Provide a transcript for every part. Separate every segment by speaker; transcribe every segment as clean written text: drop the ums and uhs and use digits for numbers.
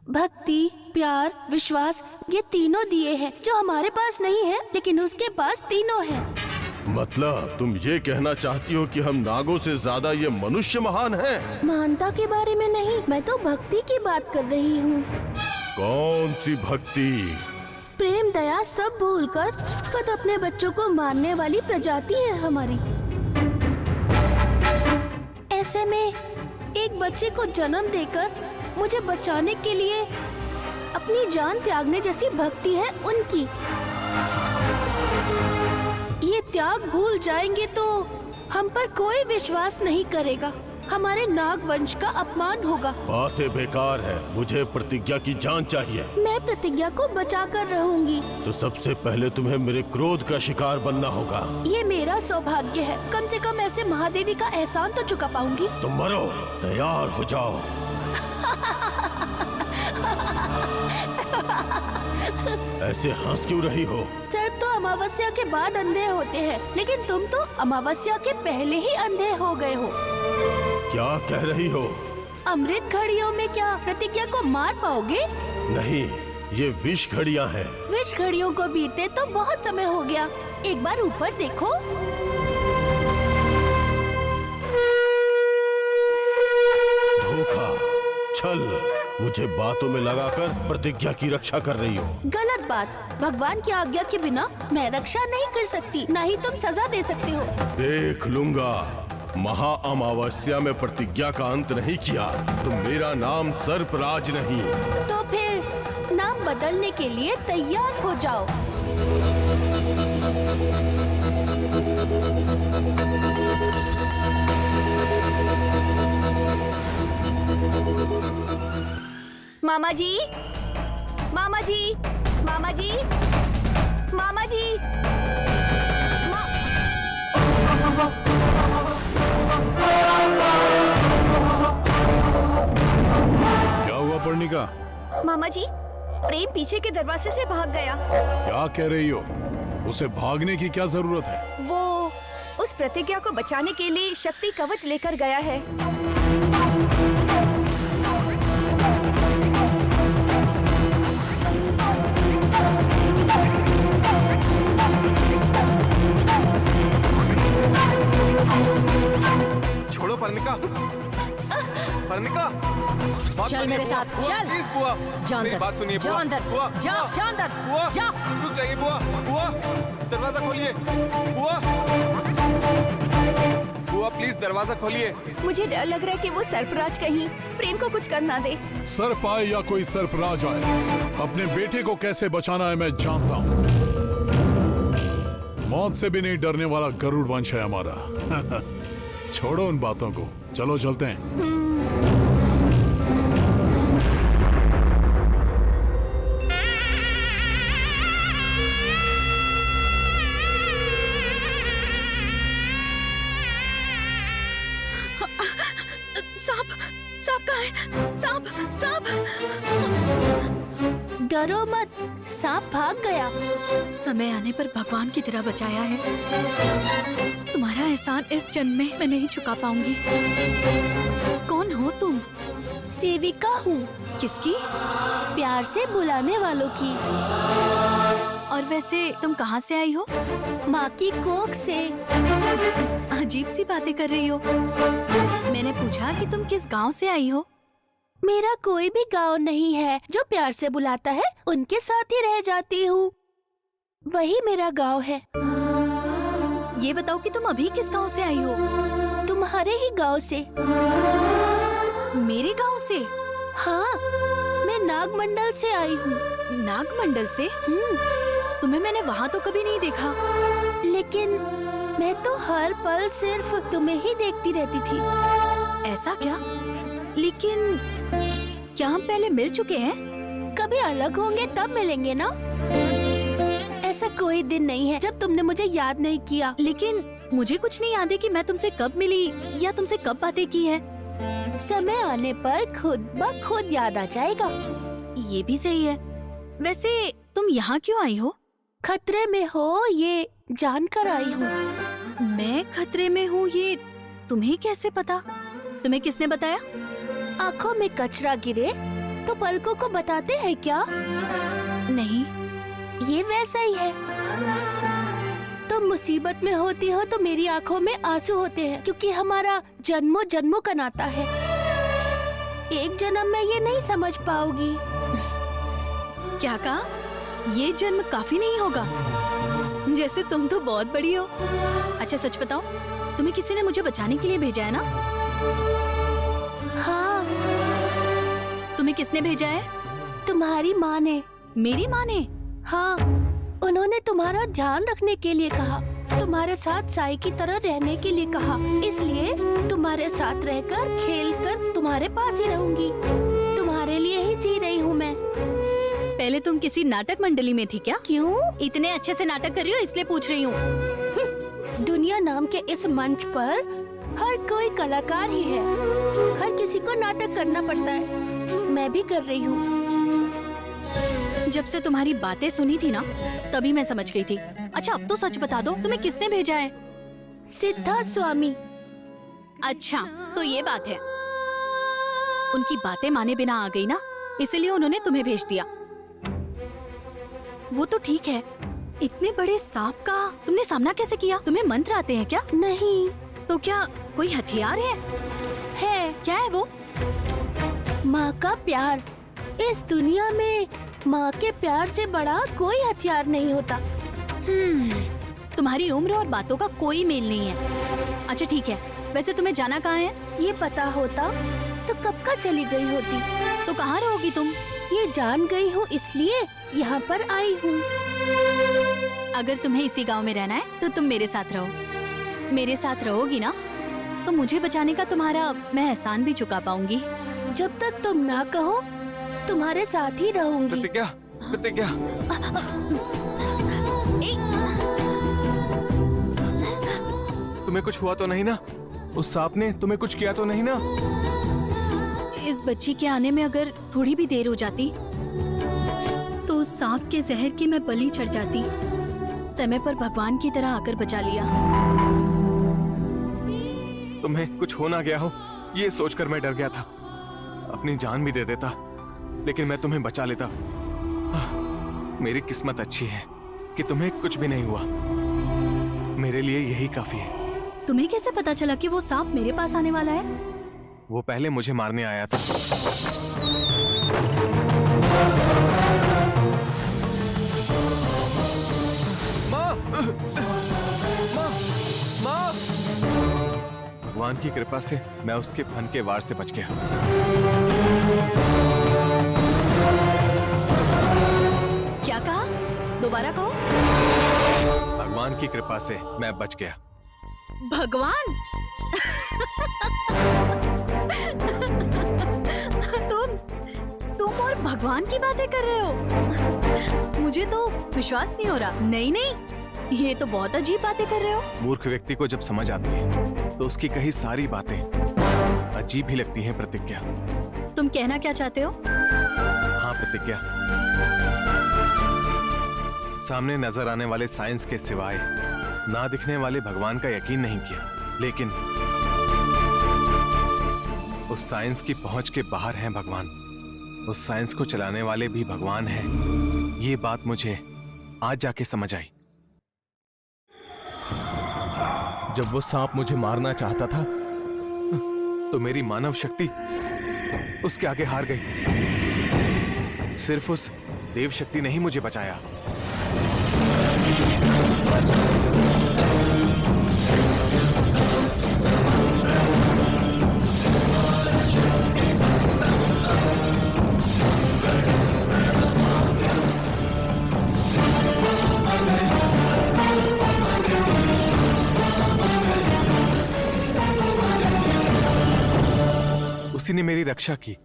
Speaker 1: भक्ति, प्यार, विश्वास, ये तीनों दिए हैं जो हमारे पास नहीं है, लेकिन उसके पास तीनों हैं।
Speaker 2: मतलब तुम ये कहना चाहती हो कि हम नागों से ज्यादा ये मनुष्य महान हैं?
Speaker 1: महानता के बारे में नहीं, मैं तो भक्ति की बात कर रही हूँ।
Speaker 2: कौन सी भक्ति?
Speaker 1: प्रेम, दया सब भूलकर खुद अपने बच्चों को मारने वाली प्रजाति है हमारी। ऐसे में एक बच्चे को जन्म देकर मुझे बचाने के लिए अपनी जान त्यागने जैसी भक्ति है उनकी। ये त्याग भूल जाएंगे तो हम पर कोई विश्वास नहीं करेगा, हमारे नाग वंश का अपमान होगा।
Speaker 2: बातें बेकार है, मुझे प्रतिज्ञा की जान चाहिए।
Speaker 1: मैं प्रतिज्ञा को बचा कर रहूंगी।
Speaker 2: तो सबसे पहले तुम्हें मेरे क्रोध का शिकार बनना होगा।
Speaker 1: ये मेरा सौभाग्य है, कम से कम ऐसे महादेवी का एहसान तो चुका पाऊंगी।
Speaker 2: तुम मरो, तैयार हो जाओ। ऐसे हंस क्यों रही हो?
Speaker 1: सर्प तो अमावस्या के बाद अंधे होते हैं, लेकिन तुम तो अमावस्या के पहले ही अंधे हो गए हो।
Speaker 2: क्या कह रही हो?
Speaker 1: अमृत घड़ियों में क्या प्रतिज्ञा को मार पाओगे?
Speaker 2: नहीं, ये विष घड़ियां हैं।
Speaker 1: विष घड़ियों को बीते तो बहुत समय हो गया, एक बार ऊपर देखो।
Speaker 2: धोखा, छल, मुझे बातों में लगाकर प्रतिज्ञा की रक्षा कर रही हो।
Speaker 1: गलत बात, भगवान की आज्ञा के बिना मैं रक्षा नहीं कर सकती, ना ही तुम सजा दे सकते हो।
Speaker 2: देख लूंगा, महा अमावस्या में प्रतिज्ञा का अंत नहीं किया तो मेरा नाम सर्पराज नहीं।
Speaker 1: तो फिर नाम बदलने के लिए तैयार हो जाओ। मामा जी, मामा जी, मामा जी, मामा जी,
Speaker 3: क्या हुआ पर्णिका?
Speaker 1: मामा जी, प्रेम पीछे के दरवाजे से भाग गया।
Speaker 3: क्या कह रही हो? उसे भागने की क्या जरूरत है?
Speaker 1: वो उस प्रतिज्ञा को बचाने के लिए शक्ति कवच लेकर गया है।
Speaker 4: छोड़ो पर्णिका, पर्णिका,
Speaker 5: चल मेरे साथ, चल।
Speaker 4: प्लीज बुआ,
Speaker 5: जा
Speaker 4: मेरी
Speaker 5: अंदर,
Speaker 4: बात सुनिए
Speaker 5: जा
Speaker 4: बुआ,
Speaker 5: अंदर,
Speaker 4: बुआ,
Speaker 5: जा,
Speaker 4: बुआ,
Speaker 5: जा अंदर,
Speaker 4: बुआ,
Speaker 5: जा।
Speaker 4: रुक जाइए बुआ, बुआ, दरवाजा खोलिए, बुआ, बुआ प्लीज दरवाजा खोलिए।
Speaker 1: मुझे डर लग रहा है कि वो सर्पराज कहीं प्रेम को कुछ कर ना दे।
Speaker 3: सर्प आए या कोई सर्पराज आए, अपने बेटे को कैसे बचाना है मैं जानता हूँ। मौत से भी नहीं डरने वाला गरुड़ वंश है हमारा। छोड़ो उन बातों को, चलो चलते हैं।
Speaker 1: सांप, सांप कहाँ है? सांप, सांप! डरो मत, सांप भाग गया।
Speaker 6: समय आने पर भगवान की तरह बचाया है। तुम्हारा एहसान इस जन्म में मैं नहीं चुका पाऊंगी। कौन हो तुम?
Speaker 1: सेविका हूँ।
Speaker 6: किसकी?
Speaker 1: प्यार से बुलाने वालों की।
Speaker 6: और वैसे तुम कहाँ से आई हो?
Speaker 1: माँ की कोख से।
Speaker 6: अजीब सी बातें कर रही हो। मैंने पूछा कि तुम किस गांव से आई हो?
Speaker 1: मेरा कोई भी गांव नहीं है, जो प्यार से बुलाता है उनके साथ ही रह जाती हूँ, वही मेरा गांव है।
Speaker 6: ये बताओ कि तुम अभी किस गांव से आई हो?
Speaker 1: तुम्हारे ही गांव से।
Speaker 6: मेरे गांव से?
Speaker 1: हाँ, मैं नागमंडल से आई हूँ।
Speaker 6: नागमंडल से? तुम्हें मैंने वहाँ तो कभी नहीं देखा।
Speaker 1: लेकिन मैं तो हर पल सिर्फ तुम्हें ही देखती रहती थी।
Speaker 6: ऐसा क्या? लेकिन क्या हम पहले मिल चुके हैं?
Speaker 1: कभी अलग होंगे तब मिलेंगे ना। ऐसा कोई दिन नहीं है जब तुमने मुझे याद नहीं किया।
Speaker 6: लेकिन मुझे कुछ नहीं याद है कि मैं तुमसे कब मिली या तुमसे कब बातें की है।
Speaker 1: समय आने पर खुद ब खुद याद आ जाएगा।
Speaker 6: ये भी सही है। वैसे तुम यहाँ क्यों आई हो?
Speaker 1: खतरे में हो ये जानकर आई हूँ।
Speaker 6: मैं खतरे में हूँ ये तुम्हें कैसे पता? तुम्हें किसने बताया?
Speaker 1: आँखों में कचरा गिरे तो पलकों को बताते हैं क्या?
Speaker 6: नहीं।
Speaker 1: ये वैसा ही है। तुम मुसीबत में होती हो तो मेरी आंखों में आंसू होते हैं, क्योंकि हमारा जन्मों जन्मों का नाता है। एक जन्म में ये नहीं समझ पाओगी।
Speaker 6: क्या कहा? ये जन्म काफी नहीं होगा? जैसे तुम तो बहुत बड़ी हो। अच्छा सच बताओ, तुम्हें किसी ने मुझे बचाने के लिए भेजा है ना?
Speaker 1: हाँ।
Speaker 6: तुम्हें किसने भेजा है?
Speaker 1: तुम्हारी माँ ने।
Speaker 6: मेरी माँ ने?
Speaker 1: हाँ, उन्होंने तुम्हारा ध्यान रखने के लिए कहा, तुम्हारे साथ साई की तरह रहने के लिए कहा। इसलिए तुम्हारे साथ रहकर, खेलकर तुम्हारे पास ही रहूंगी। तुम्हारे लिए ही जी रही हूँ मैं।
Speaker 6: पहले तुम किसी नाटक मंडली में थी क्या?
Speaker 1: क्यों?
Speaker 6: इतने अच्छे से नाटक कर रही हो इसलिए पूछ रही हूँ।
Speaker 1: दुनिया नाम के इस मंच पर हर कोई कलाकार ही है। हर किसी को नाटक करना पड़ता है। मैं भी कर रही हूँ।
Speaker 6: जब से तुम्हारी बातें सुनी थी ना, तभी मैं समझ गई थी। अच्छा अब तो सच बता दो, तुम्हें किसने भेजा है?
Speaker 1: सिद्धा स्वामी।
Speaker 6: अच्छा तो ये बात है। उनकी बातें माने बिना आ गई ना, इसलिए उन्होंने तुम्हें भेज दिया। वो तो ठीक है, इतने बड़े सांप का तुमने सामना कैसे किया? तुम्हें मंत्र आते हैं क्या?
Speaker 1: नहीं।
Speaker 6: तो क्या कोई हथियार है?
Speaker 1: है।
Speaker 6: क्या है वो?
Speaker 1: माँ का प्यार। इस दुनिया में माँ के प्यार से बड़ा कोई हथियार नहीं होता।
Speaker 6: तुम्हारी उम्र और बातों का कोई मेल नहीं है। अच्छा ठीक है, वैसे तुम्हें जाना कहाँ है?
Speaker 1: ये पता होता तो कब का चली गई होती।
Speaker 6: तो कहाँ रहोगी तुम?
Speaker 1: ये जान गई हूँ इसलिए यहाँ पर आई हूँ।
Speaker 6: अगर तुम्हें इसी गांव में रहना है तो तुम मेरे साथ रहो। मेरे साथ रहोगी ना तो मुझे बचाने का तुम्हारा मैं एहसान भी चुका पाऊंगी।
Speaker 1: जब तक तुम ना कहो तुम्हारे साथ ही रहूंगी।
Speaker 4: प्रतिज्ञा, प्रतिज्ञा। तुम्हें कुछ हुआ तो नहीं ना? उस सांप ने तुम्हें कुछ किया तो नहीं ना?
Speaker 6: इस बच्ची के आने में अगर थोड़ी भी देर हो जाती तो उस सांप के जहर की मैं बलि चढ़ जाती। समय पर भगवान की तरह आकर बचा लिया।
Speaker 4: तुम्हें कुछ हो ना गया हो ये सोचकर मैं डर गया था। अपनी जान भी दे देता, लेकिन मैं तुम्हें बचा लेता। मेरी किस्मत अच्छी है कि तुम्हें कुछ भी नहीं हुआ। मेरे लिए यही काफी है।
Speaker 6: तुम्हें कैसे पता चला कि वो सांप मेरे पास आने वाला है?
Speaker 4: वो पहले मुझे मारने आया था। माँ! माँ! माँ! भगवान की कृपा से मैं उसके फन के वार से बच गया।
Speaker 6: क्या कहा? दोबारा कहो।
Speaker 4: भगवान की कृपा से मैं बच गया।
Speaker 6: भगवान? तुम और भगवान की बातें कर रहे हो? मुझे तो विश्वास नहीं हो रहा। नहीं नहीं, ये तो बहुत अजीब बातें कर रहे हो।
Speaker 4: मूर्ख व्यक्ति को जब समझ आती है तो उसकी कही सारी बातें अजीब ही लगती हैं। प्रतिज्ञा,
Speaker 6: तुम कहना क्या चाहते हो?
Speaker 4: हाँ प्रतिज्ञा, सामने नजर आने वाले साइंस के सिवाय ना दिखने वाले भगवान का यकीन नहीं किया, लेकिन उस साइंस की पहुंच के बाहर है भगवान। उस साइंस को चलाने वाले भी भगवान हैं। ये बात मुझे आज जाके समझ आई। जब वो सांप मुझे मारना चाहता था तो मेरी मानव शक्ति उसके आगे हार गई। सिर्फ उस देव शक्ति ने ही मुझे बचाया। उसी ने मेरी रक्षा की।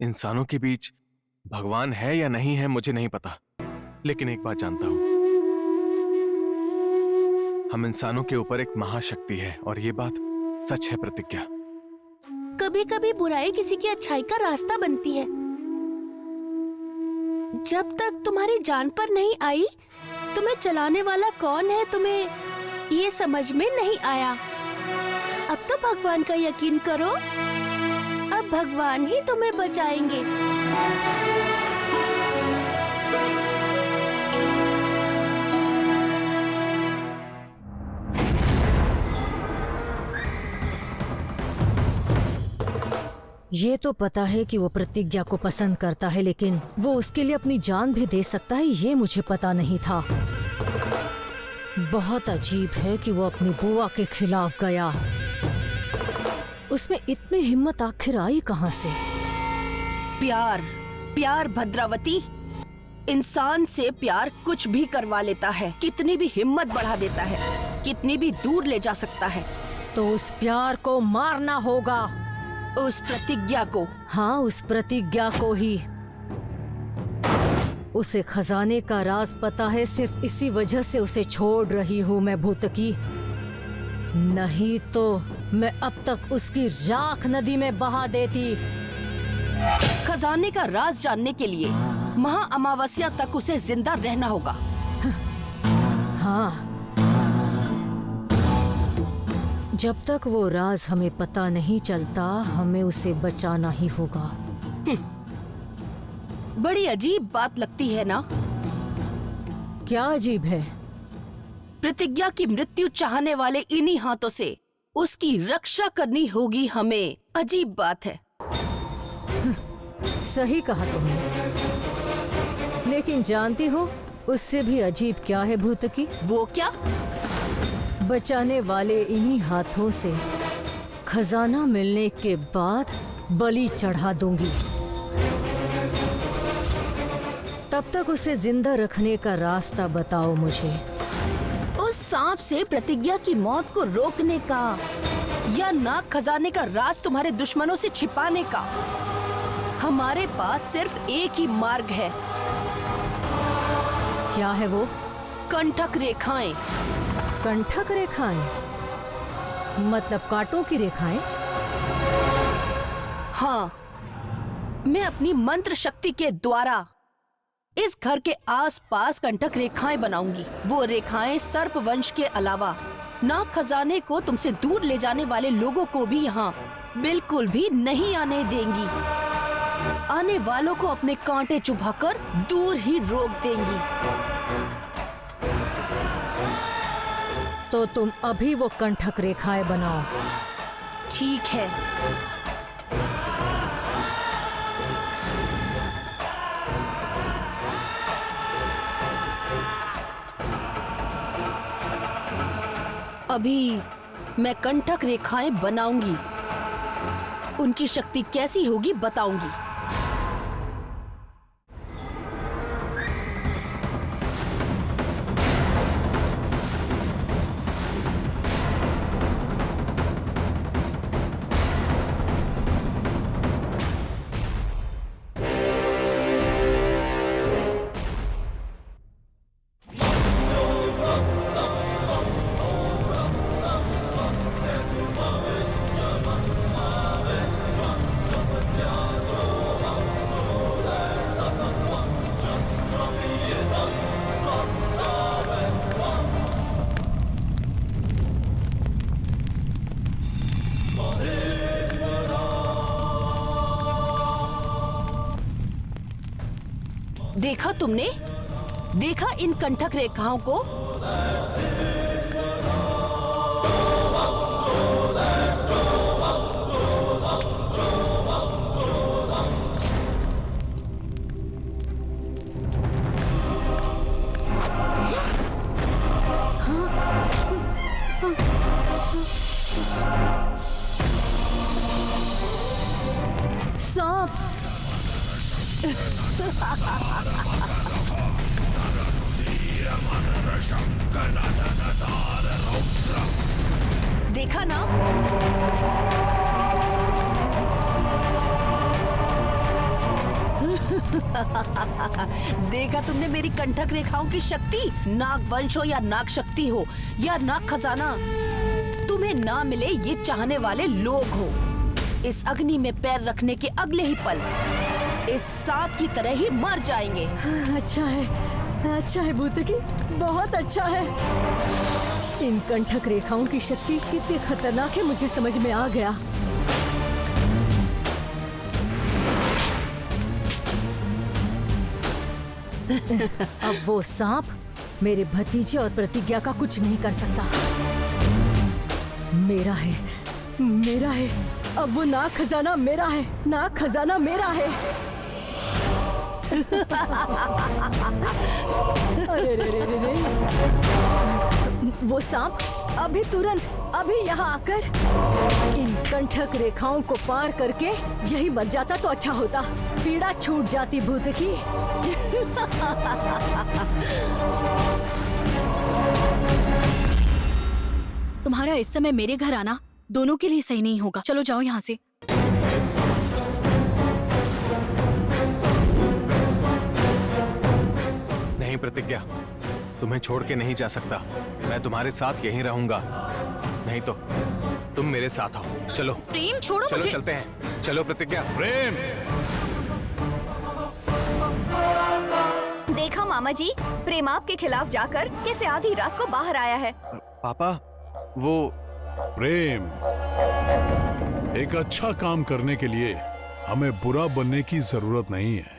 Speaker 4: इंसानों के बीच भगवान है या नहीं है मुझे नहीं पता, लेकिन एक बात जानता हूं, हम इंसानों के ऊपर एक महाशक्ति है और ये बात सच है प्रतिज्ञा।
Speaker 1: कभी कभी बुराई किसी की अच्छाई का रास्ता बनती है। जब तक तुम्हारी जान पर नहीं आई तुम्हें चलाने वाला कौन है तुम्हें ये समझ में नहीं आया। अब तो भगवान का यकीन करो। अब भगवान ही तुम्हें बचाएंगे।
Speaker 5: ये तो पता है कि वो प्रतिज्ञा को पसंद करता है, लेकिन वो उसके लिए अपनी जान भी दे सकता है, ये मुझे पता नहीं था। बहुत अजीब है कि वो अपनी बुआ के खिलाफ गया। उसमें इतनी हिम्मत आखिर आई कहाँ से?
Speaker 1: प्यार, प्यार भद्रावती, इंसान से प्यार कुछ भी करवा लेता है, कितनी भी हिम्मत बढ़ा देता है, कितनी भी दूर ले जा सकता है।
Speaker 5: तो उस प्यार को मारना होगा।
Speaker 1: उस प्रतिज्ञा को।
Speaker 5: हाँ, उस प्रतिज्ञा को ही। उसे खजाने का राज पता है, सिर्फ इसी वजह से उसे छोड़ रही हूँ मैं भूतकी। नहीं तो मैं अब तक उसकी राख नदी में बहा देती।
Speaker 1: खजाने का राज जानने के लिए महा अमावस्या तक उसे जिंदा रहना होगा।
Speaker 5: हाँ, जब तक वो राज हमें पता नहीं चलता, हमें उसे बचाना ही होगा।
Speaker 1: बड़ी अजीब बात लगती है ना?
Speaker 5: क्या अजीब है?
Speaker 1: प्रतिज्ञा की मृत्यु चाहने वाले इन्हीं हाथों से उसकी रक्षा करनी होगी हमें। अजीब बात है।
Speaker 5: सही कहा तुमने, लेकिन जानती हो उससे भी अजीब क्या है भूतकी?
Speaker 1: वो क्या?
Speaker 5: बचाने वाले इन्हीं हाथों से खजाना मिलने के बाद बलि चढ़ा दूंगी। तब तक उसे जिंदा रखने का रास्ता बताओ मुझे।
Speaker 1: उस सांप से प्रतिज्ञा की मौत को रोकने का, या नाग खजाने का राज तुम्हारे दुश्मनों से छिपाने का। हमारे पास सिर्फ एक ही मार्ग है।
Speaker 5: क्या है वो?
Speaker 1: कंटक रेखाएं।
Speaker 5: कंटक रेखाएं? मतलब कांटों की रेखाएं?
Speaker 1: हाँ, मैं अपनी मंत्र शक्ति के द्वारा इस घर के आसपास कंटक रेखाएं बनाऊंगी। वो रेखाएं सर्प वंश के अलावा नाग खजाने को तुमसे दूर ले जाने वाले लोगों को भी यहाँ बिल्कुल भी नहीं आने देंगी। आने वालों को अपने कांटे चुभाकर दूर ही रोक देंगी।
Speaker 5: तो तुम अभी वो कंटक रेखाएं बनाओ।
Speaker 1: ठीक है। अभी मैं कंटक रेखाएं बनाऊंगी। उनकी शक्ति कैसी होगी बताऊंगी। देखा तुमने? देखा इन कंटक रेखाओं को?
Speaker 5: सांप!
Speaker 1: देखा ना? देखा तुमने मेरी कंटक रेखाओं की शक्ति? नाग वंश हो या नाग शक्ति हो या नाग खजाना, तुम्हें ना मिले ये चाहने वाले लोग हो, इस अग्नि में पैर रखने के अगले ही पल इस सांप की तरह ही मर जाएंगे।
Speaker 5: अच्छा है भूतकी, बहुत अच्छा है। इन कंटक रेखाओं की शक्ति कितनी खतरनाक है मुझे समझ में आ गया। अब वो सांप मेरे भतीजे और प्रतिज्ञा का कुछ नहीं कर सकता। मेरा है, मेरा है। अब वो नाग खजाना मेरा है, नाग खजाना मेरा है। अरे रे रे रे रे। वो सांप अभी तुरंत, अभी यहाँ आकर इन कंठक रेखाओं को पार करके यही मर जाता तो अच्छा होता, पीड़ा छूट जाती भूत की।
Speaker 6: तुम्हारा इस समय मेरे घर आना दोनों के लिए सही नहीं होगा। चलो जाओ यहाँ से।
Speaker 4: नहीं प्रतिज्ञा, तुम्हें छोड़ के नहीं जा सकता। मैं तुम्हारे साथ यहीं रहूंगा। नहीं तो तुम मेरे साथ आओ। चलो
Speaker 6: प्रेम छोड़ो
Speaker 4: चलो
Speaker 6: मुझे।
Speaker 4: चलते हैं। चलो प्रतिज्ञा।
Speaker 3: प्रेम,
Speaker 7: देखा मामा जी, प्रेम आपके खिलाफ जाकर कैसे आधी रात को बाहर आया है।
Speaker 4: पापा वो
Speaker 3: प्रेम, एक अच्छा काम करने के लिए हमें बुरा बनने की जरूरत नहीं है।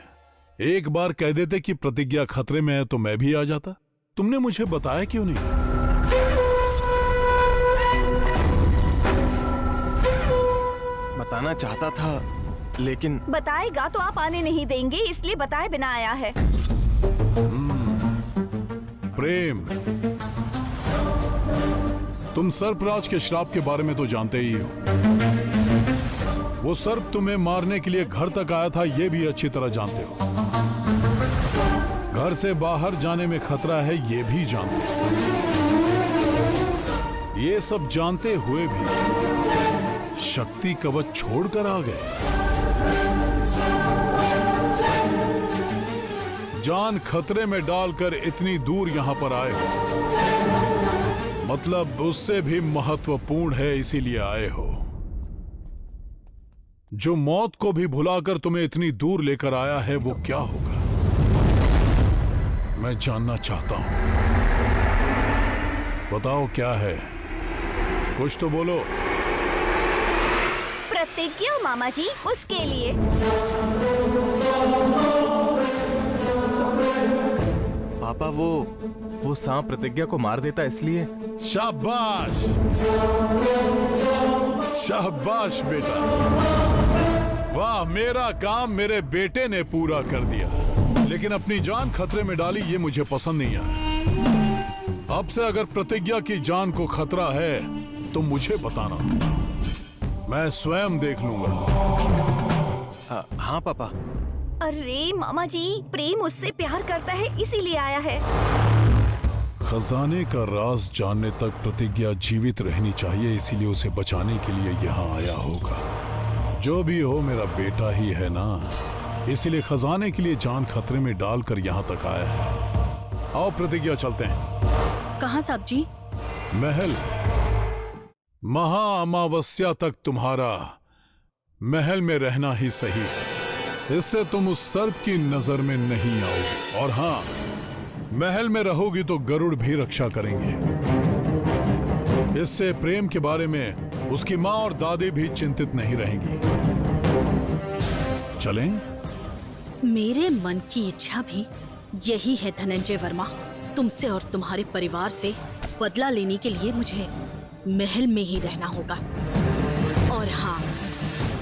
Speaker 3: एक बार कह देते कि प्रतिज्ञा खतरे में है तो मैं भी आ जाता। तुमने मुझे बताया क्यों नहीं?
Speaker 4: बताना चाहता था लेकिन
Speaker 7: बताएगा तो आप आने नहीं देंगे, इसलिए बताए बिना आया है।
Speaker 3: प्रेम, तुम सर्पराज के श्राप के बारे में तो जानते ही हो। वो सर्प तुम्हें मारने के लिए घर तक आया था, ये भी अच्छी तरह जानते हो। घर से बाहर जाने में खतरा है, ये भी जानते हो। ये सब जानते हुए भी शक्ति कवच छोड़कर आ गए। जान खतरे में डालकर इतनी दूर यहां पर आए हो, मतलब उससे भी महत्वपूर्ण है, इसीलिए आए हो। जो मौत को भी भुलाकर तुम्हें इतनी दूर लेकर आया है, वो क्या होगा मैं जानना चाहता हूं। बताओ क्या है, कुछ तो बोलो।
Speaker 7: प्रतिज्ञा मामा जी, उसके लिए।
Speaker 4: पापा वो सांप प्रतिज्ञा को मार देता इसलिए।
Speaker 3: शाबाश, शाबाश बेटा, वाह, मेरा काम मेरे बेटे ने पूरा कर दिया। लेकिन अपनी जान खतरे में डाली, ये मुझे पसंद नहीं आया। अब से अगर प्रतिज्ञा की जान को खतरा है तो मुझे बताना, मैं स्वयं देख लूंगा।
Speaker 4: हाँ पापा।
Speaker 7: अरे मामा जी, प्रेम उससे प्यार करता है इसीलिए आया है।
Speaker 3: खजाने का राज जानने तक प्रतिज्ञा जीवित रहनी चाहिए, इसीलिए उसे बचाने के लिए यहाँ आया होगा। जो भी हो, मेरा बेटा ही है ना, इसीलिए खजाने के लिए जान खतरे में डालकर यहाँ तक आया है। आओ प्रतिज्ञा, चलते हैं।
Speaker 6: कहाँ साहब जी?
Speaker 3: महल। महा अमावस्या तक तुम्हारा महल में रहना ही सही है। इससे तुम उस सर्प की नजर में नहीं आओगे। और हाँ, महल में रहोगी तो गरुड़ भी रक्षा करेंगे। इससे प्रेम के बारे में उसकी माँ और दादी भी चिंतित नहीं रहेंगी। चलें?
Speaker 6: मेरे मन की इच्छा भी यही है धनंजय वर्मा। तुमसे और तुम्हारे परिवार से बदला लेने के लिए मुझे महल में ही रहना होगा। और हाँ,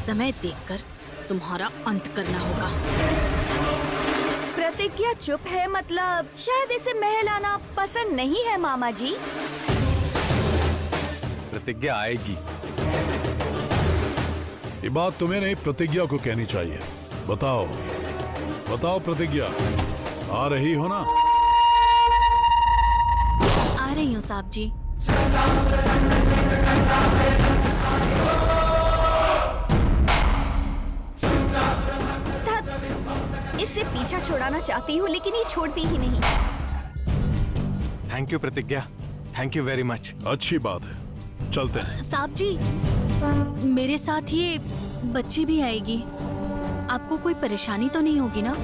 Speaker 6: समय देखकर तुम्हारा अंत करना होगा।
Speaker 7: प्रतिज्ञा चुप है, मतलब शायद इसे महल आना पसंद नहीं है मामा जी।
Speaker 4: प्रतिज्ञा आएगी।
Speaker 3: ये बात तुम्हें नहीं, प्रतिज्ञा को कहनी चाहिए। बताओ बताओ प्रतिज्ञा, आ रही हो ना?
Speaker 6: आ रही हूँ साहब जी।
Speaker 7: इससे पीछा छुड़ाना चाहती हूँ लेकिन ये छोड़ती ही नहीं।
Speaker 4: थैंक यू प्रतिज्ञा, थैंक यू वेरी मच।
Speaker 3: अच्छी बात है, चलते हैं।
Speaker 6: साहब जी, मेरे साथ ये बच्ची भी आएगी। आपको कोई परेशानी तो नहीं होगी ना?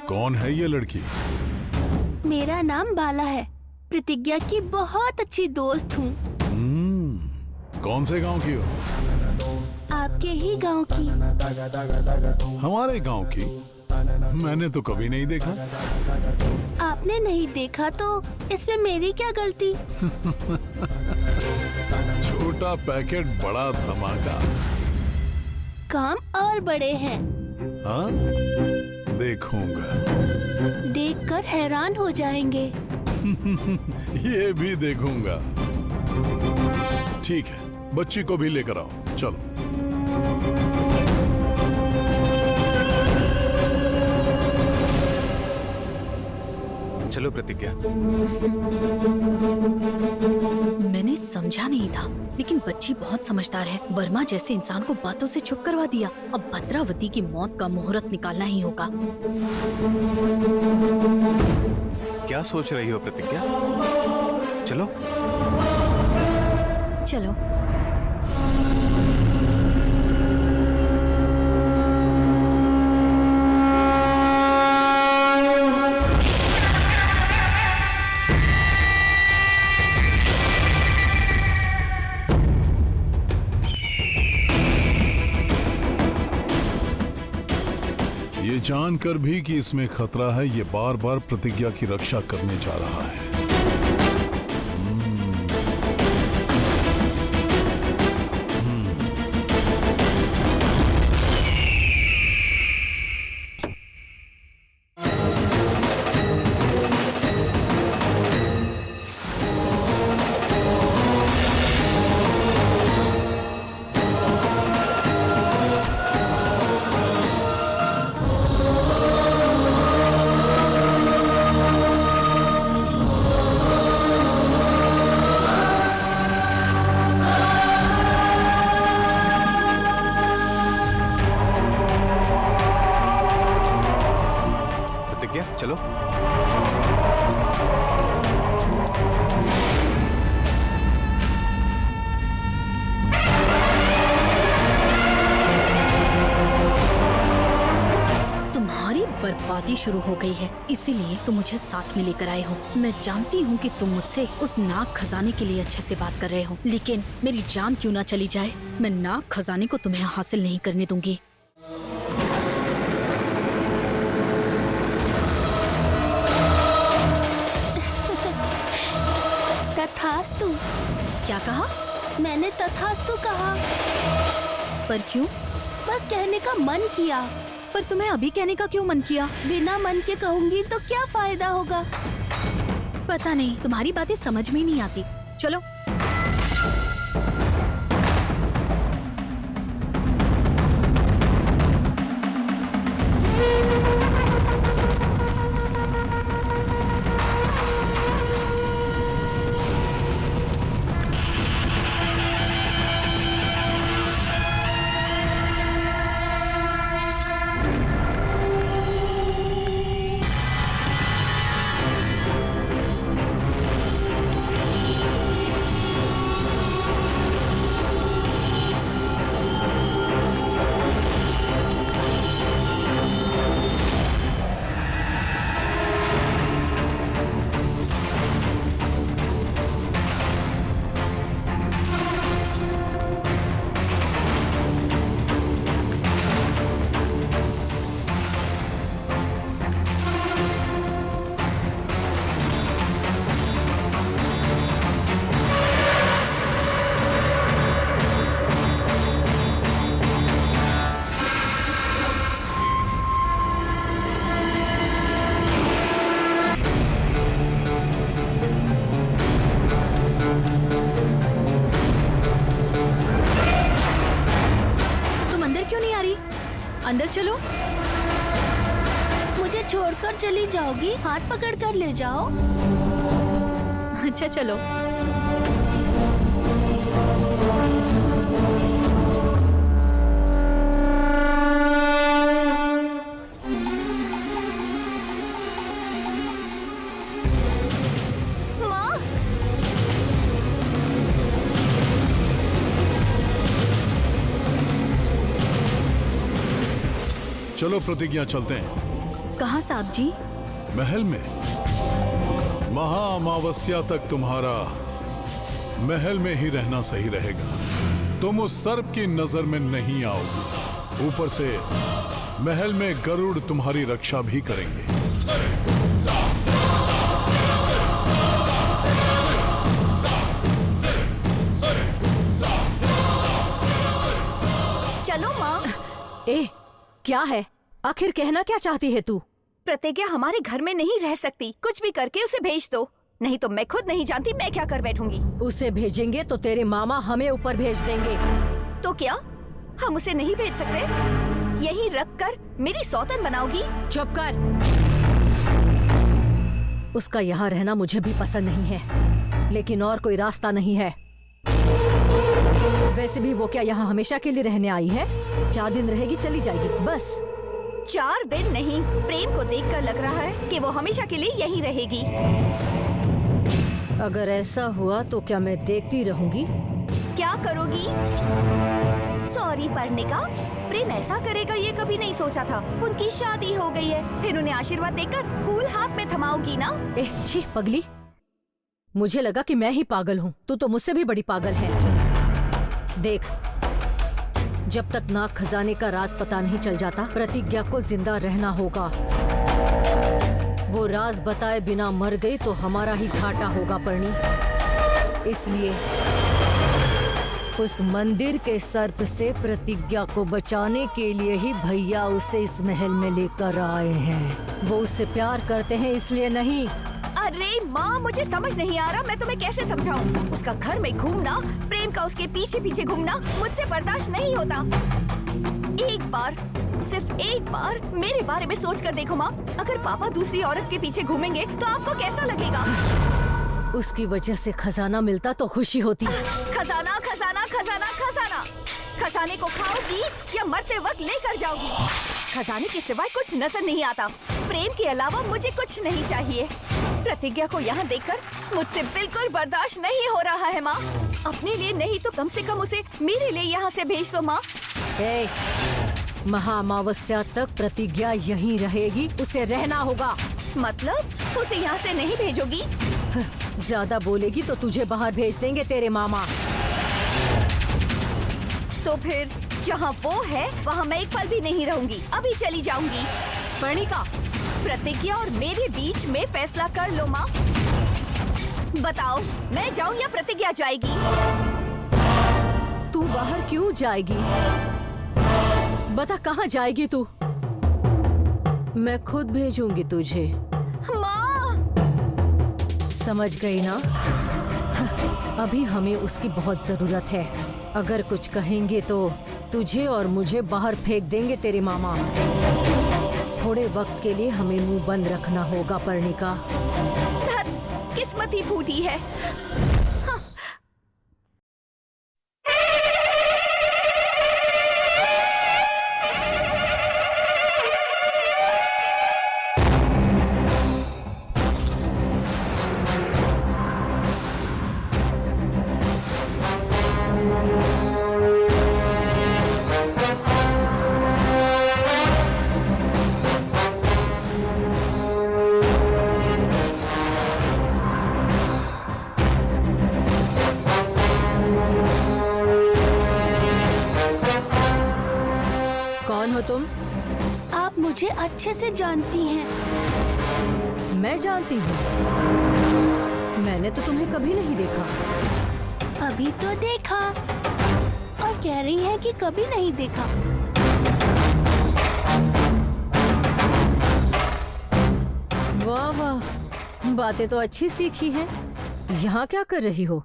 Speaker 3: कौन है ये लड़की?
Speaker 1: मेरा नाम बाला है, प्रतिज्ञा की बहुत अच्छी दोस्त हूँ।
Speaker 3: कौन से गांव की हो?
Speaker 1: आपके ही गांव की।
Speaker 3: हमारे गांव की? मैंने तो कभी नहीं देखा।
Speaker 1: आपने नहीं देखा तो इसमें मेरी क्या गलती?
Speaker 3: छोटा पैकेट बड़ा धमाका।
Speaker 1: काम और बड़े हैं।
Speaker 3: हाँ, देखूंगा।
Speaker 1: देखकर हैरान हो जाएंगे।
Speaker 3: ये भी देखूंगा। ठीक है, बच्ची को भी लेकर आओ, चलो।
Speaker 4: चलो प्रतिज्ञा।
Speaker 6: मैंने समझा नहीं था, लेकिन बच्ची बहुत समझदार है। वर्मा जैसे इंसान को बातों से चुप करवा दिया। अब भद्रावती की मौत का मुहूर्त निकालना ही होगा।
Speaker 4: क्या सोच रही हो प्रतिज्ञा? चलो।
Speaker 6: चलो।
Speaker 3: ये जानकर भी कि इसमें खतरा है, ये बार बार प्रतिज्ञा की रक्षा करने जा रहा है।
Speaker 4: चलो।
Speaker 6: तुम्हारी बर्बादी शुरू हो गई है, इसीलिए तुम मुझे साथ में लेकर आए हो। मैं जानती हूँ कि तुम मुझसे उस नाग खजाने के लिए अच्छे से बात कर रहे हो, लेकिन मेरी जान क्यों ना चली जाए, मैं नाग खजाने को तुम्हें हासिल नहीं करने दूंगी।
Speaker 1: तथास्तु।
Speaker 6: क्या कहा?
Speaker 1: मैंने तथास्तु कहा।
Speaker 6: पर क्यों?
Speaker 1: बस कहने का मन किया।
Speaker 6: पर तुम्हें अभी कहने का क्यों मन किया?
Speaker 1: बिना मन के कहूंगी तो क्या फायदा होगा?
Speaker 6: पता नहीं, तुम्हारी बातें समझ में ही नहीं आती। चलो। अंदर चलो।
Speaker 1: मुझे छोड़कर चली जाओगी? हाथ पकड़कर ले जाओ।
Speaker 6: अच्छा चलो।
Speaker 3: चलो प्रतिज्ञा, चलते हैं।
Speaker 6: कहाँ साहब जी?
Speaker 3: महल में। महा अमावस्या तक तुम्हारा महल में ही रहना सही रहेगा। तुम उस सर्प की नजर में नहीं आओगी। ऊपर से महल में गरुड़ तुम्हारी रक्षा भी करेंगे।
Speaker 7: चलो माँ।
Speaker 5: ए, क्या है? आखिर कहना क्या चाहती है तू?
Speaker 7: प्रतिज्ञा हमारे घर में नहीं रह सकती। कुछ भी करके उसे भेज दो, नहीं तो मैं खुद नहीं जानती मैं क्या कर बैठूंगी।
Speaker 5: उसे भेजेंगे तो तेरे मामा हमें ऊपर भेज देंगे।
Speaker 7: तो क्या हम उसे नहीं भेज सकते? यही रख कर मेरी सौतन बनाओगी?
Speaker 5: चुप कर। उसका यहाँ रहना मुझे भी पसंद नहीं है, लेकिन और कोई रास्ता नहीं है। वैसे भी वो क्या यहाँ हमेशा के लिए रहने आई है? 4 दिन रहेगी, चली जाएगी, बस।
Speaker 7: 4 दिन नहीं, प्रेम को देखकर लग रहा है कि वो हमेशा के लिए यहीं रहेगी।
Speaker 5: अगर ऐसा हुआ तो क्या मैं देखती रहूंगी?
Speaker 7: क्या करोगी? सॉरी पढ़ने का। प्रेम ऐसा करेगा ये कभी नहीं सोचा था। उनकी शादी हो गई है, फिर उन्हें आशीर्वाद देकर फूल हाथ में थमाओगी ना?
Speaker 5: छी पगली, मुझे लगा कि मैं ही पागल हूँ। तू तो मुझसे भी बड़ी पागल है। देख, जब तक नाग खजाने का राज पता नहीं चल जाता, प्रतिज्ञा को जिंदा रहना होगा। वो राज बताए बिना मर गई तो हमारा ही घाटा होगा परणी। इसलिए उस मंदिर के सर्प से प्रतिज्ञा को बचाने के लिए ही भैया उसे इस महल में लेकर आए हैं। वो उससे प्यार करते हैं इसलिए नहीं।
Speaker 7: अरे माँ, मुझे समझ नहीं आ रहा, मैं तुम्हें कैसे समझाऊं? उसका घर में घूमना, प्रेम का उसके पीछे पीछे घूमना मुझसे बर्दाश्त नहीं होता। एक बार, सिर्फ एक बार मेरे बारे में सोच कर देखो माँ। अगर पापा दूसरी औरत के पीछे घूमेंगे तो आपको कैसा लगेगा?
Speaker 5: उसकी वजह से खजाना मिलता तो खुशी होती।
Speaker 7: खजाना खजाना खजाना खजाना। खजाने को खाओगी या मरते वक्त लेकर जाओगी? खजाने के सिवाय कुछ नजर नहीं आता। प्रेम के अलावा मुझे कुछ नहीं चाहिए। प्रतिज्ञा को यहाँ देखकर मुझसे बिल्कुल बर्दाश्त नहीं हो रहा है माँ। अपने लिए नहीं तो कम से कम उसे मेरे लिए यहाँ से भेज दो माँ।
Speaker 5: महाअमावस्या तक प्रतिज्ञा यहीं रहेगी, उसे रहना होगा।
Speaker 7: मतलब उसे यहाँ से नहीं भेजोगी?
Speaker 5: ज्यादा बोलेगी तो तुझे बाहर भेज देंगे तेरे मामा।
Speaker 7: तो फिर जहाँ वो है वहाँ मैं एक पल भी नहीं रहूंगी। अभी चली जाऊंगी।
Speaker 5: पर्णिका,
Speaker 7: प्रतिज्ञा और मेरे बीच में फैसला कर लो माँ। बताओ, मैं जाऊँ या प्रतिज्ञा जाएगी?
Speaker 5: तू बाहर क्यों जाएगी? बता, कहाँ जाएगी तू? मैं खुद भेजूंगी तुझे।
Speaker 7: माँ!
Speaker 5: समझ गई ना? अभी हमें उसकी बहुत जरूरत है। अगर कुछ कहेंगे तो तुझे और मुझे बाहर फेंक देंगे तेरे मामा। थोड़े वक्त के लिए हमें मुंह बंद रखना होगा पर्णिका।
Speaker 7: किस्मत ही फूटी है।
Speaker 5: तुम?
Speaker 1: आप मुझे अच्छे से जानती हैं।
Speaker 5: मैं जानती हूँ। मैंने तो तुम्हें कभी नहीं देखा।
Speaker 1: अभी तो देखा, और कह रही हैं कि कभी नहीं देखा।
Speaker 5: वाह वाह, बातें तो अच्छी सीखी हैं। यहाँ क्या कर रही हो?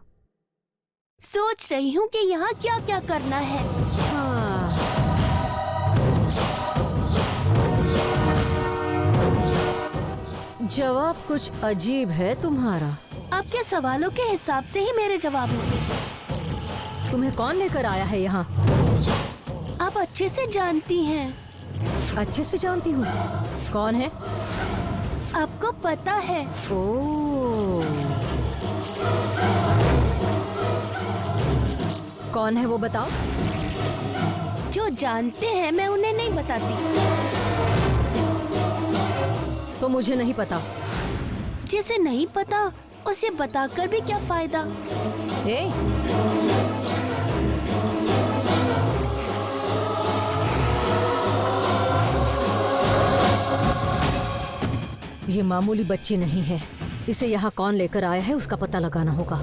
Speaker 1: सोच रही हूँ कि यहाँ क्या क्या करना है।
Speaker 5: हाँ। जवाब कुछ अजीब है तुम्हारा।
Speaker 1: आपके सवालों के हिसाब से ही मेरे जवाब होंगे।
Speaker 5: तुम्हें कौन लेकर आया है यहाँ?
Speaker 1: आप अच्छे से जानती हैं।
Speaker 5: अच्छे से जानती हूँ। कौन है?
Speaker 1: आपको पता है।
Speaker 5: ओह, कौन है वो बताओ।
Speaker 1: जो जानते हैं मैं उन्हें नहीं बताती।
Speaker 5: तो मुझे नहीं पता।
Speaker 1: जिसे नहीं पता उसे बताकर भी क्या फायदा।
Speaker 5: मामूली बच्ची नहीं है। इसे यहाँ कौन लेकर आया है उसका पता लगाना होगा।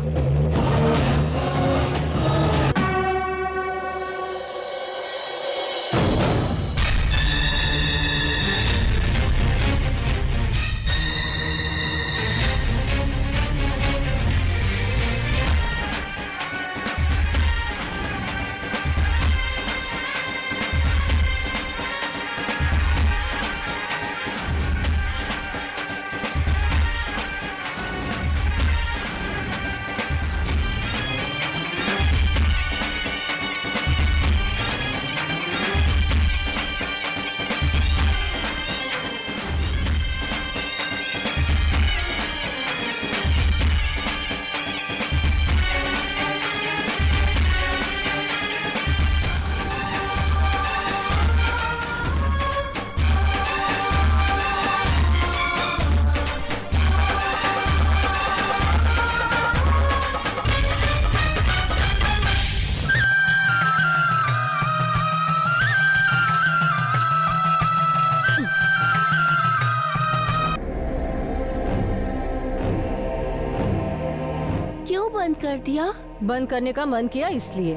Speaker 1: बंद कर दिया?
Speaker 5: बंद करने का मन किया इसलिए।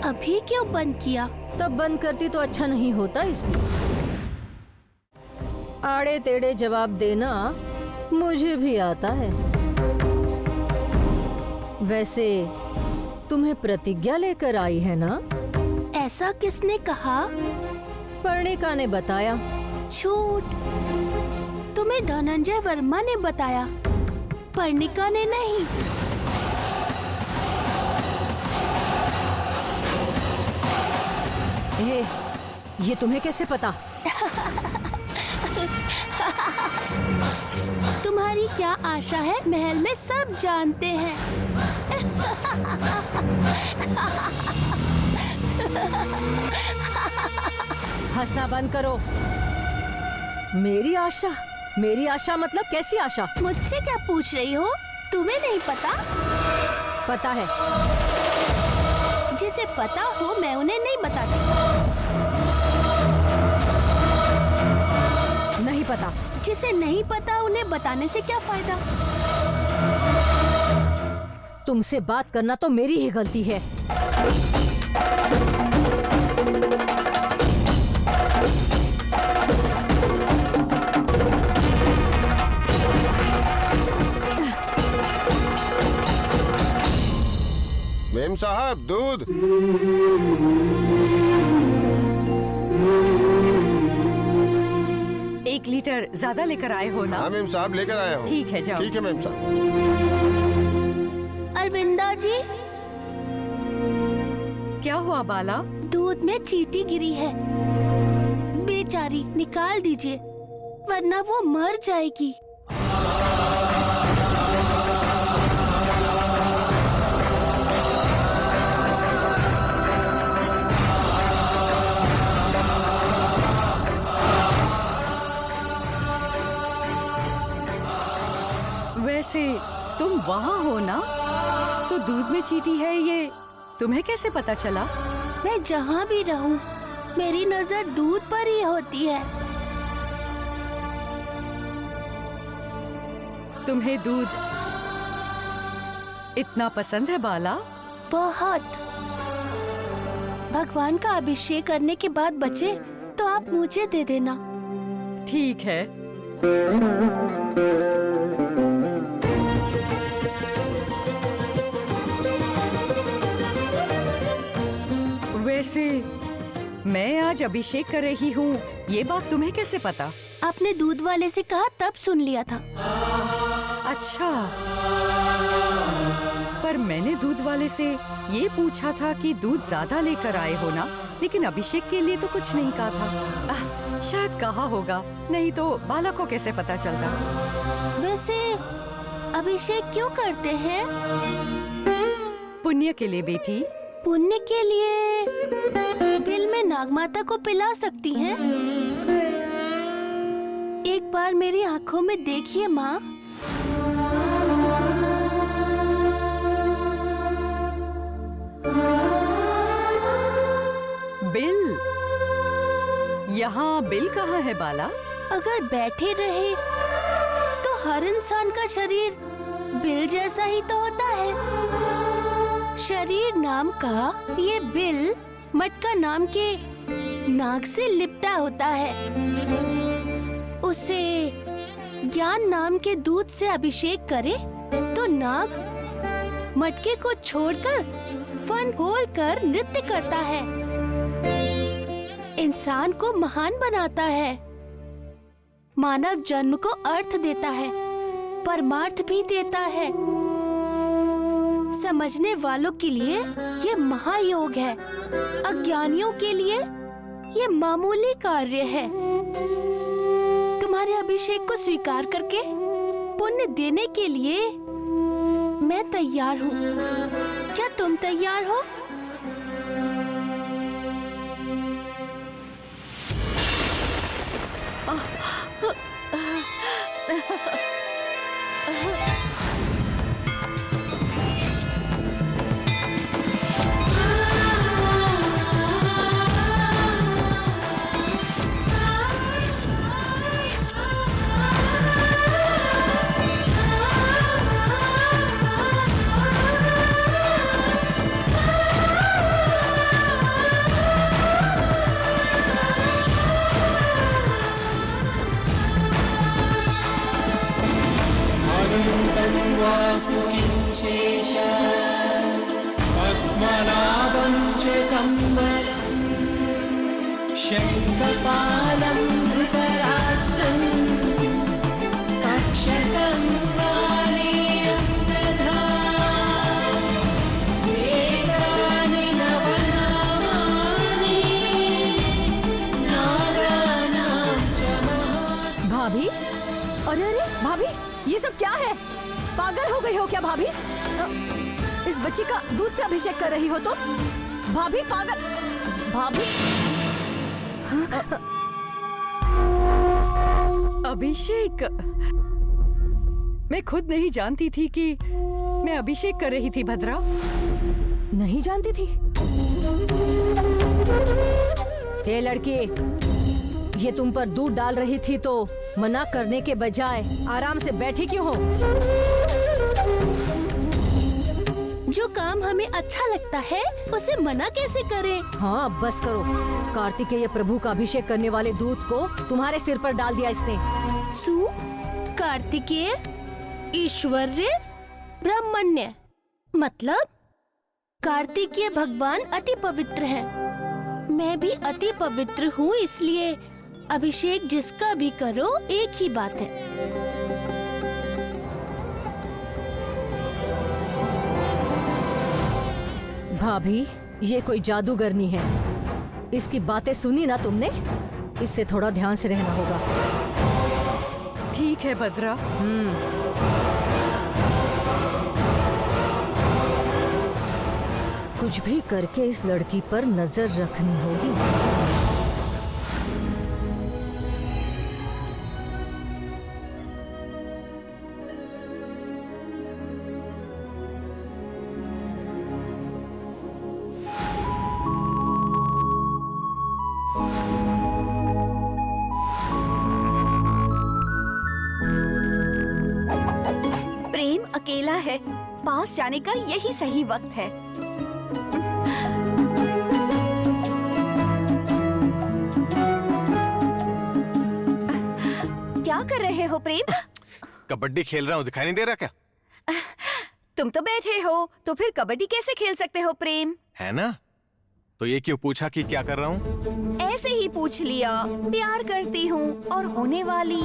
Speaker 1: अभी क्यों बंद किया?
Speaker 5: तब बंद करती तो अच्छा नहीं होता इसलिए। आड़े टेढ़े जवाब देना मुझे भी आता है। वैसे तुम्हें प्रतिज्ञा लेकर आई है ना?
Speaker 1: ऐसा किसने कहा?
Speaker 5: पर्णिका ने बताया।
Speaker 1: झूठ! तुम्हें धनंजय वर्मा ने बताया, पर्णिका ने नहीं।
Speaker 5: ये तुम्हें कैसे पता?
Speaker 1: तुम्हारी क्या आशा है? महल में सब जानते हैं।
Speaker 5: हंसना बंद करो। मेरी आशा? मेरी आशा मतलब कैसी आशा?
Speaker 1: मुझसे क्या पूछ रही हो? तुम्हें नहीं पता?
Speaker 5: पता है।
Speaker 1: जिसे पता हो मैं उन्हें नहीं बताती।
Speaker 5: नहीं पता।
Speaker 1: जिसे नहीं पता उन्हें बताने से क्या फायदा?
Speaker 5: तुमसे बात करना तो मेरी ही गलती है।
Speaker 8: मेम साहब, दूध।
Speaker 9: एक लीटर ज्यादा लेकर आए हो ना?
Speaker 8: हाँ मेम साहब, लेकर आया हूँ।
Speaker 9: ठीक है, जाओ।
Speaker 8: ठीक है मेम साहब।
Speaker 1: अरविंदा जी,
Speaker 9: क्या हुआ बाला?
Speaker 1: दूध में चींटी गिरी है। बेचारी, निकाल दीजिए वरना वो मर जाएगी।
Speaker 9: वैसे तुम वहाँ हो ना? तो दूध में चींटी है ये तुम्हें कैसे पता चला?
Speaker 1: मैं जहाँ भी रहूं, मेरी नजर दूध पर ही होती है।
Speaker 9: तुम्हें दूध इतना पसंद है बाला?
Speaker 1: बहुत। भगवान का अभिषेक करने के बाद बचे तो आप मुझे दे देना।
Speaker 9: ठीक है। वैसे मैं आज अभिषेक कर रही हूँ, ये बात तुम्हें कैसे पता?
Speaker 1: आपने दूध वाले से कहा तब सुन लिया था।
Speaker 9: अच्छा, पर मैंने दूध वाले से ये पूछा था कि दूध ज्यादा लेकर आए हो ना, लेकिन अभिषेक के लिए तो कुछ नहीं कहा था। शायद कहा होगा, नहीं तो बाला को कैसे पता चलता?
Speaker 1: वैसे अभिषेक क्यों करते हैं?
Speaker 9: पुण्य के लिए बेटी।
Speaker 1: पुण्य के लिए? बिल में नागमाता को पिला सकती हैं? एक बार मेरी आंखों में देखिए माँ।
Speaker 9: बिल? यहाँ बिल कहाँ है बाला?
Speaker 1: अगर बैठे रहे हर इंसान का शरीर बिल जैसा ही तो होता है। शरीर नाम का ये बिल मटका नाम के नाग से लिपटा होता है। उसे ज्ञान नाम के दूध से अभिषेक करे तो नाग मटके को छोड़कर फन खोलकर नृत्य करता है, इंसान को महान बनाता है, मानव जन्म को अर्थ देता है, परमार्थ भी देता है। समझने वालों के लिए ये महायोग है, अज्ञानियों के लिए ये मामूली कार्य है। तुम्हारे अभिषेक को स्वीकार करके पुण्य देने के लिए मैं तैयार हूँ। क्या तुम तैयार हो?
Speaker 10: शङ्खपालं धृतराष्ट्रं तक्षकं कालेयं दधा वेदानि नवनामानि नागानां च।
Speaker 5: भाभी, अरे अरे भाभी, ये सब क्या है? पागल हो गई हो क्या भाभी? इस बच्ची का दूध से अभिषेक कर रही हो तो? भाभी पागल, भाभी।
Speaker 9: अभिषेक? मैं खुद नहीं जानती थी कि मैं अभिषेक कर रही थी भद्रा।
Speaker 5: नहीं जानती थी? ये लड़की, ये तुम पर दूध डाल रही थी तो मना करने के बजाय आराम से बैठी क्यों हो?
Speaker 1: जो काम हमें अच्छा लगता है उसे मना कैसे करें?
Speaker 5: हाँ बस करो। कार्तिकेय प्रभु का अभिषेक करने वाले दूध को तुम्हारे सिर पर डाल दिया इसने।
Speaker 1: सु कार्तिकेय ईश्वर्य ब्रह्मण्य, मतलब कार्तिकेय भगवान अति पवित्र हैं। मैं भी अति पवित्र हूँ, इसलिए अभिषेक जिसका भी करो एक ही बात है।
Speaker 5: भाभी, ये कोई जादूगरनी है। इसकी बातें सुनी ना तुमने? इससे थोड़ा ध्यान से रहना होगा।
Speaker 9: ठीक है भद्रा।
Speaker 5: कुछ भी करके इस लड़की पर नजर रखनी होगी।
Speaker 7: अकेला है, पास जाने का यही सही वक्त है। क्या कर रहे हो प्रेम?
Speaker 4: कबड्डी खेल रहा हूँ, दिखाई नहीं दे रहा क्या?
Speaker 7: तुम तो बैठे हो, तो फिर कबड्डी कैसे खेल सकते हो प्रेम?
Speaker 4: है ना? तो ये क्यों पूछा कि क्या कर रहा हूँ?
Speaker 7: ऐसे ही पूछ लिया। प्यार करती हूँ और होने वाली